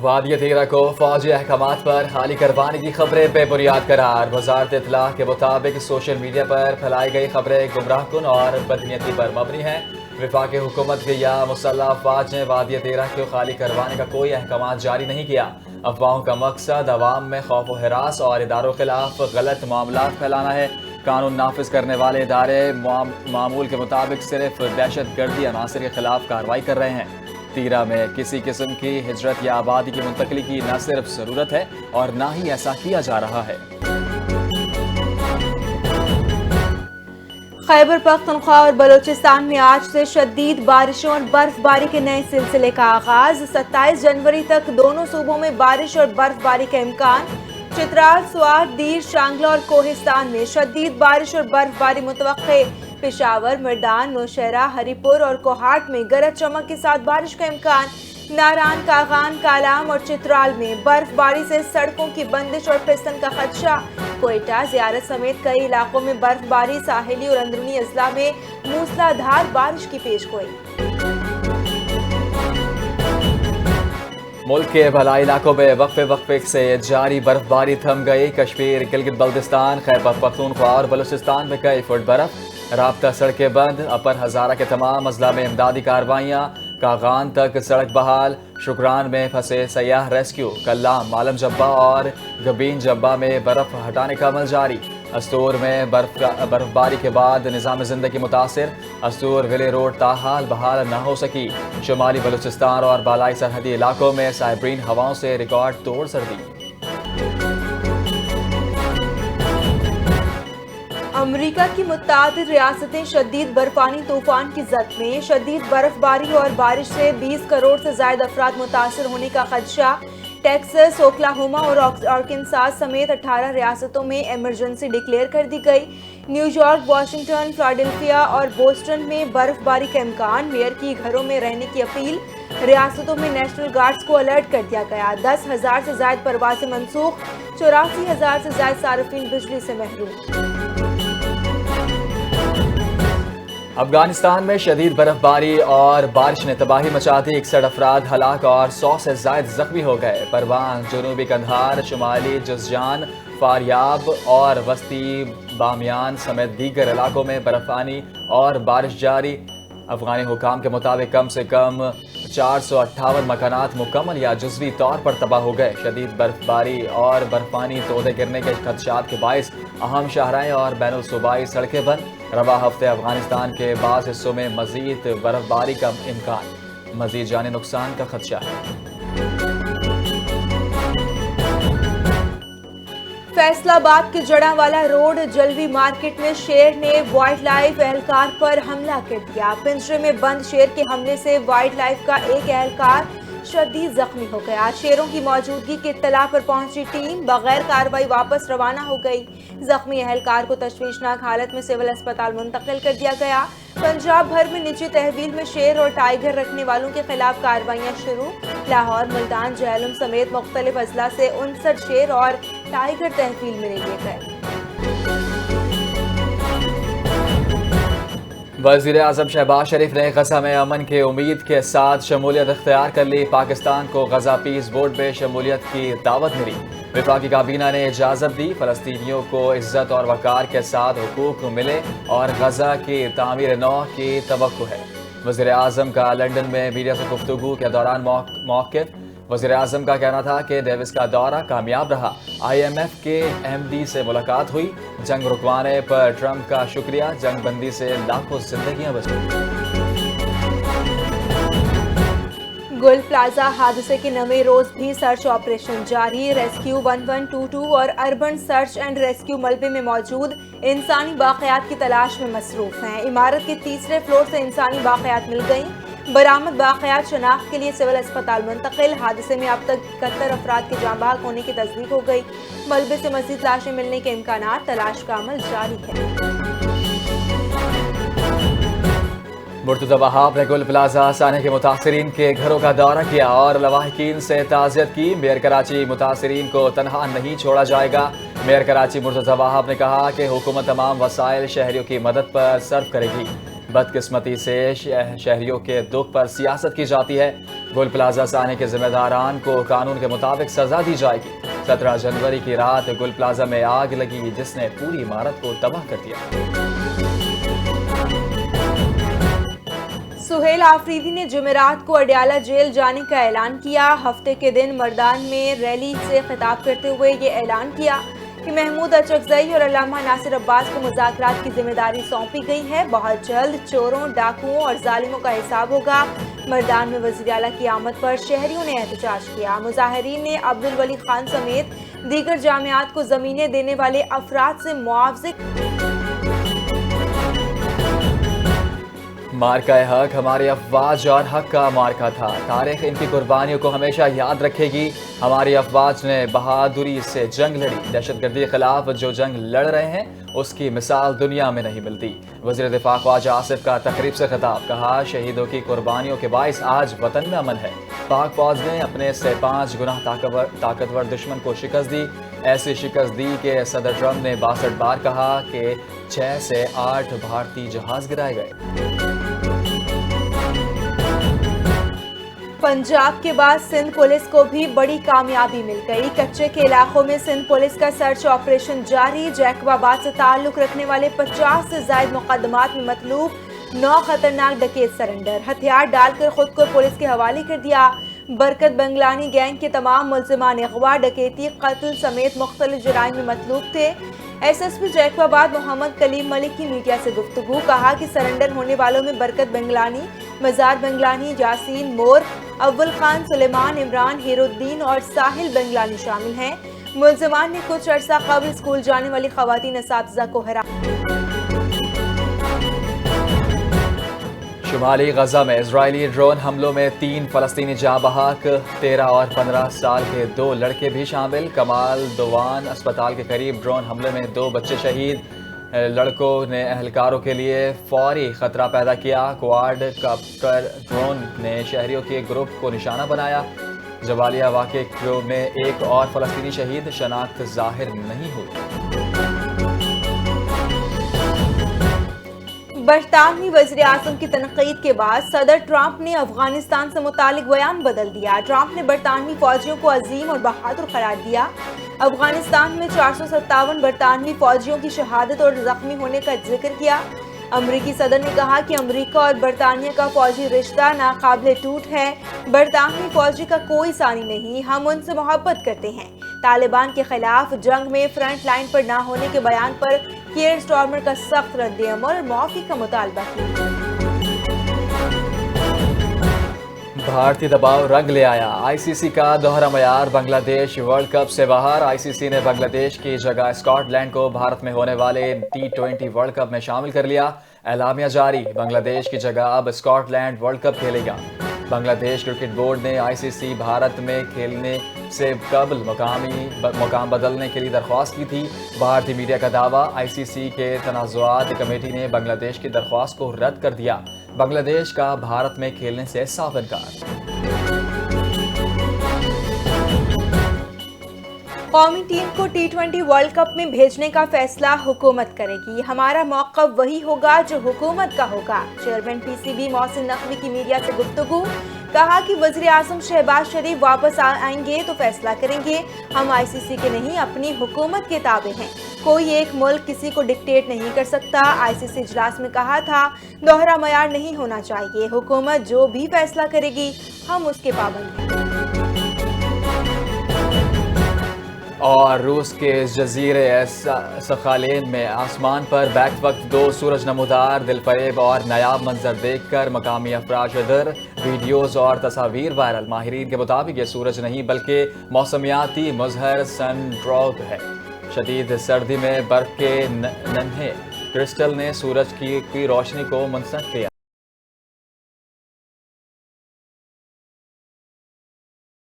وادی تیرہ کو فوجی احکامات پر خالی کروانے کی خبریں بے بنیاد قرار۔ وزارت اطلاع کے مطابق سوشل میڈیا پر پھیلائی گئی خبریں گمراہ کن اور بدنیتی پر مبنی ہیں۔ وفاقی حکومت یا مسلح افواج نے وادی تیرہ کو خالی کروانے کا کوئی احکامات جاری نہیں کیا۔ افواہوں کا مقصد عوام میں خوف و ہراس اور اداروں کے خلاف غلط معاملات پھیلانا ہے۔ قانون نافذ کرنے والے ادارے معمول کے مطابق صرف دہشت گردی عناصر کے خلاف کارروائی کر رہے ہیں۔ تیرہ میں کسی قسم کی ہجرت یا آبادی کی منتقلی کی نہ صرف ضرورت ہے اور نہ ہی ایسا کیا جا رہا ہے۔ خیبر پختونخوا اور بلوچستان میں آج سے شدید بارشوں اور برف باری کے نئے سلسلے کا آغاز۔ 27 جنوری تک دونوں صوبوں میں بارش اور برف باری کا امکان۔ چترال، سوات، دیر، شانگلہ اور کوہستان میں شدید بارش اور برف باری متوقع۔ پشاور، مردان، نوشہرہ، ہری پور اور کوہاٹ میں گرج چمک کے ساتھ بارش کا امکان۔ ناران، کاغان، کالام اور چترال میں برف باری سے سڑکوں کی بندش اور پھسلن کا خدشہ۔ کوئٹہ، زیارت سمیت کئی علاقوں میں برف باری، ساحلی اور اندرونی اضلاع میں موسلا دھار بارش کی پیشگوئی۔ ملک کے بالائی علاقوں میں وقفے سے جاری برف باری تھم گئی۔ کشمیر، گلگت بلتستان، خیبر پختونخوا اور بلوچستان میں کئی فٹ برف۔ رابطہ سڑکیں بند۔ اپر ہزارہ کے تمام اضلاع میں امدادی کارروائیاں۔ کاغان تک سڑک بحال۔ شکران میں پھنسے سیاح ریسکیو۔ کلام، مالم جبہ اور گبین جبہ میں برف ہٹانے کا عمل جاری۔ استور میں برف باری کے بعد نظام زندگی متاثر۔ استور ویلی روڈ تاحال بحال نہ ہو سکی۔ شمالی بلوچستان اور بالائی سرحدی علاقوں میں سائبرین ہواؤں سے ریکارڈ توڑ سردی۔ امریکہ کی متعدد ریاستیں شدید برفانی طوفان کی زد میں۔ شدید برف باری اور بارش سے 20 کروڑ سے زائد افراد متاثر ہونے کا خدشہ۔ ٹیکساس، اوکلاہوما اور آرکنساس سمیت 18 ریاستوں میں ایمرجنسی ڈکلیئر کر دی گئی۔ نیو یارک، واشنگٹن، فلاڈیلفیا اور بوسٹن میں برف باری کا امکان۔ میئر کی گھروں میں رہنے کی اپیل۔ ریاستوں میں نیشنل گارڈز کو الرٹ کر دیا گیا۔ 10,000 سے زائد پروازیں منسوخ۔ 84,000 سے زائد صارفین بجلی سے محروم۔ افغانستان میں شدید برف باری اور بارش نے تباہی مچا دی۔ 61 افراد ہلاک اور 100 سے زائد زخمی ہو گئے۔ پروان، جنوبی قندھار، شمالی جزجان، فاریاب اور وسطی بامیان سمیت دیگر علاقوں میں برفانی اور بارش جاری۔ افغانی حکام کے مطابق کم سے کم 458 مکانات مکمل یا جزوی طور پر تباہ ہو گئے۔ شدید برف باری اور برفانی تودے گرنے کے خدشات کے باعث اہم شاہراہیں اور بین الصوبائی سڑکیں بند۔ رواں ہفتے افغانستان کے بعض حصوں میں مزید برف باری کا امکان۔ مزید جانی نقصان کا خدشہ ہے۔ فیصل آباد کے جڑاں روڈ جلوی مارکیٹ میں شیر نے وائلڈ لائف اہلکار پر حملہ کر دیا۔ پنجرے میں بند شیر کے حملے سے وائلڈ لائف کا ایک اہلکار شدید زخمی ہو گیا۔ شیروں کی موجودگی کی اطلاع پر پہنچی ٹیم بغیر کارروائی واپس روانہ ہو گئی۔ زخمی اہلکار کو تشویشناک حالت میں سول اسپتال منتقل کر دیا گیا۔ پنجاب بھر میں نجی تحویل میں شیر اور ٹائیگر رکھنے والوں کے خلاف کارروائیاں شروع۔ لاہور، ملتان، جہلم سمیت مختلف اضلاع سے 59 شیر اور ٹائیگر تحویل میں لیے گئے۔ وزیر اعظم شہباز شریف نے غزہ میں امن کی امید کے ساتھ شمولیت اختیار کر لی۔ پاکستان کو غزہ پیس بورڈ میں شمولیت کی دعوت ملی۔ وفاقی کابینہ نے اجازت دی۔ فلسطینیوں کو عزت اور وقار کے ساتھ حقوق ملے اور غزہ کی تعمیر نو کی توقع ہے۔ وزیر اعظم کا لندن میں میڈیا سے گفتگو کے دوران موقف۔ وزیر اعظم کا کہنا تھا کہ ڈیوس کا دورہ کامیاب رہا۔ IMF کے MD سے ملاقات ہوئی۔ جنگ رکوانے پر ٹرمپ کا شکریہ۔ جنگ بندی سے لاکھوں زندگیاں بچیں۔ گل پلازہ حادثے کے 9ویں روز بھی سرچ آپریشن جاری۔ ریسکیو 1122 اور اربن سرچ اینڈ ریسکیو ملبے میں موجود انسانی باقیات کی تلاش میں مصروف ہیں۔ عمارت کے تیسرے فلور سے انسانی باقیات مل گئیں۔ برآمد باقیات شناخت کے لیے سول اسپتال منتقل۔ حادثے میں اب تک 71 افراد کے جاں بحق ہونے کی تصدیق ہو گئی۔ ملبے سے مزید لاشیں ملنے کے امکانات۔ تلاش کا عمل جاری ہے۔ مرتضی وہاب نے گل پلازہ سانحے کے متاثرین کے گھروں کا دورہ کیا اور لواحقین سے تعزیت کی۔ میئر کراچی متاثرین کو تنہا نہیں چھوڑا جائے گا۔ میئر کراچی مرتضی وہاب نے کہا کہ حکومت تمام وسائل شہریوں کی مدد پر صرف کرے گی۔ بدقسمتی سے شہریوں کے دکھ پر سیاست کی جاتی ہے. گل پلازا سانے کے ذمہ داران کو قانون کے مطابق سزا دی جائے گی. 17 جنوری کی رات گل پلازا میں آگ لگی جس نے پوری عمارت کو تباہ کر دیا. سہیل آفریدی نے جمعرات کو اڈیالہ جیل جانے کا اعلان کیا. ہفتے کے دن مردان میں ریلی سے خطاب کرتے ہوئے یہ اعلان کیا کہ محمود اچکزئی اور علامہ ناصر عباس کو مذاکرات کی ذمہ داری سونپی گئی ہے. بہت جلد چوروں، ڈاکوؤں اور ظالموں کا حساب ہوگا. مردان میں وزیر اعلیٰ کی آمد پر شہریوں نے احتجاج کیا. مظاہرین نے عبدالولی خان سمیت دیگر جامعات کو زمینیں دینے والے افراد سے معاوضے. مارکہ حق ہماری افواج اور حق کا مارکہ تھا. تاریخ ان کی قربانیوں کو ہمیشہ یاد رکھے گی. ہماری افواج نے بہادری سے جنگ لڑی. دہشت گردی کے خلاف جو جنگ لڑ رہے ہیں اس کی مثال دنیا میں نہیں ملتی. وزیر دفاع خواجہ آصف کا تقریب سے خطاب. کہا شہیدوں کی قربانیوں کے باعث آج وطن میں امن ہے. پاک فوج نے اپنے سے 5 گنا طاقتور دشمن کو شکست دی. ایسی شکست دی کہ صدر ٹرمپ نے 62 بار کہا کہ 6 سے 8 بھارتی جہاز گرائے گئے. پنجاب کے بعد سندھ پولیس کو بھی بڑی کامیابی مل گئی. کچے کے علاقوں میں سندھ پولیس کا سرچ آپریشن جاری. جیکب آباد سے تعلق رکھنے والے 50 سے زائد مقدمات میں مطلوب 9 خطرناک ڈکیت سرنڈر. ہتھیار ڈال کر خود کو پولیس کے حوالے کر دیا. برکت بنگلانی گینگ کے تمام ملزمان اغوا، ڈکیتی، قتل سمیت مختلف جرائم میں مطلوب تھے. ایس ایس پی جیکب آباد محمد کلیم ملک کی میڈیا سے گفتگو. کہا کہ سرنڈر ہونے والوں میں برکت بنگلانی، مزار بنگلانی، یاسین مور، اول خان، سلیمان، عمران، ہیر الدین اور ساحل بنگلانی شامل ہیں. ملزمان نے کچھ عرصہ قبل اسکول جانے والی خواتین اساتذہ کو شمالی غزہ میں اسرائیلی ڈرون حملوں میں 3 فلسطینی جاں بحق، 13 اور 15 سال کے 2 لڑکے بھی شامل. کمال دوان اسپتال کے قریب ڈرون حملے میں 2 بچے شہید. لڑکوں نے اہلکاروں کے لیے فوری خطرہ پیدا کیا. کوارڈ کاپٹر ڈرون نے شہریوں کے گروپ کو نشانہ بنایا. جبالیہ واقعے میں ایک اور فلسطینی شہید، شناخت ظاہر نہیں ہوئی. برطانوی وزیر اعظم کی تنقید کے بعد صدر ٹرمپ نے افغانستان سے متعلق بیان بدل دیا. ٹرمپ نے برطانوی فوجیوں کو عظیم اور بہادر قرار دیا. افغانستان میں 457 برطانوی فوجیوں کی شہادت اور زخمی ہونے کا ذکر کیا. امریکی صدر نے کہا کہ امریکہ اور برطانیہ کا فوجی رشتہ ناقابل ٹوٹ ہے. برطانوی فوجی کا کوئی ثانی نہیں، ہم ان سے محبت کرتے ہیں. طالبان کے خلاف جنگ میں فرنٹ لائن پر نہ ہونے کے بیان پر کیئر سٹارمر کا سخت رد عمل اور معافی کا مطالبہ کیا. بھارتی دباؤ رنگ لے آیا. آئی سی سی کا دوہرا معیار. بنگلہ دیش ورلڈ کپ سے باہر. آئی سی سی نے بنگلہ دیش کی جگہ اسکاٹ لینڈ کو بھارت میں ہونے والے T20 ورلڈ کپ میں شامل کر لیا. اعلامیہ جاری. بنگلہ دیش کی جگہ اب اسکاٹ لینڈ ورلڈ کپ کھیلے گا. بنگلہ دیش کرکٹ بورڈ نے آئی سی سی بھارت میں کھیلنے سے قبل مقام بدلنے کے لیے درخواست کی تھی. بھارتی میڈیا کا دعویٰ. آئی سی سی کے تنازعات کمیٹی نے بنگلہ دیش کی درخواست کو رد کر دیا. بنگلہ دیش کا بھارت میں کھیلنے سے صاف انکار. قومی ٹیم کو T20 ورلڈ کپ میں بھیجنے کا فیصلہ حکومت کرے گی. ہمارا موقف وہی ہوگا جو حکومت کا ہوگا. Chairman P C B Mohsin Naqvi کی میڈیا سے گفتگو. کہا کہ وزیر اعظم شہباز شریف واپس آئیں گے تو فیصلہ کریں گے. ہم آئی سی سی کے نہیں، اپنی حکومت کے تابع ہیں. کوئی ایک ملک کسی کو ڈکٹیٹ نہیں کر سکتا. آئی سی سی اجلاس میں کہا تھا دوہرا معیار نہیں ہونا چاہیے. حکومت جو بھی فیصلہ کرے گی ہم اس کے پابند ہیں. اور روس کے جزیرے سخالین میں آسمان پر بیک وقت 2 سورج نمودار. دلفریب اور نایاب منظر دیکھ کر مقامی افراد شدر. ویڈیوز اور تصاویر وائرل. ماہرین کے مطابق یہ سورج نہیں بلکہ موسمیاتی مظہر سن ڈراگ ہے. شدید سردی میں برف کے ننھے کرسٹل نے سورج کی روشنی کو منسلک کیا.